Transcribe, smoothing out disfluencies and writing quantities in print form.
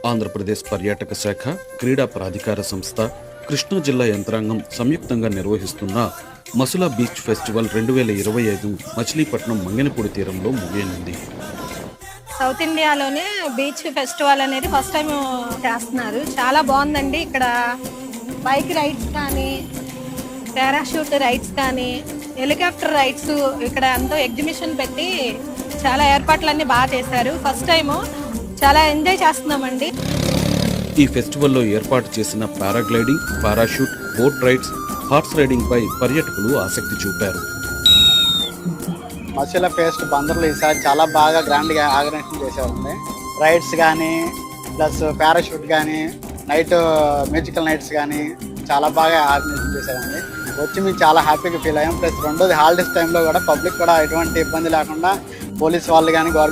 ఆంధ్రప్రదేశ్ పర్యాటక శాఖ, క్రీడా ప్రాధికార సంస్థ, కృష్ణా జిల్లా యంత్రాంగం సంయుక్తంగా నిర్వహిస్తున్న మసులా బీచ్ ఫెస్టివల్ 2025 మచిలీపట్నం మంగెనపూడి తీరంలో ముగియనుంది. సౌత్ ఇండియాలోనే బీచ్ ఫెస్టివల్ అనేది ఫస్ట్ టైం చేస్తున్నారు. చాలా బాగుందండి. ఇక్కడ బైక్ రైడ్స్ కానీ, పారాషూట్ రైడ్స్ కానీ, హెలికాప్టర్ రైడ్స్ ఇక్కడ ఎంతో ఎగ్జిబిషన్ పెట్టి చాలా ఏర్పాట్లన్నీ బాగా చేశారు. ఫస్ట్ టైము చాలా ఎంజాయ్ చేస్తున్నామండి. ఈ ఫెస్టివల్లో ఏర్పాటు చేసిన paragliding, parachute, boat rides, horse riding పై పర్యాటకులు ఆసక్తి చూపారు. మసులా ఫెస్ట్ బందర్లో ఈసారి చాలా బాగా గ్రాండ్గా ఆర్గనైజేషన్ చేశారండి. రైడ్స్ కానీ ప్లస్ పారాషూట్ కానీ, నైట్ మ్యూజికల్ నైట్స్ కానీ చాలా బాగా ఆర్గనైజేషన్ చేశారండి. వచ్చి మేము చాలా హ్యాపీగా ఫీల్ అయ్యాం. ప్లస్ రెండోది హాలిడేస్ టైంలో కూడా పబ్లిక్ కూడా ఎటువంటి ఇబ్బంది లేకుండా పోలీస్ వాళ్ళు కానీ గవర్నమెంట్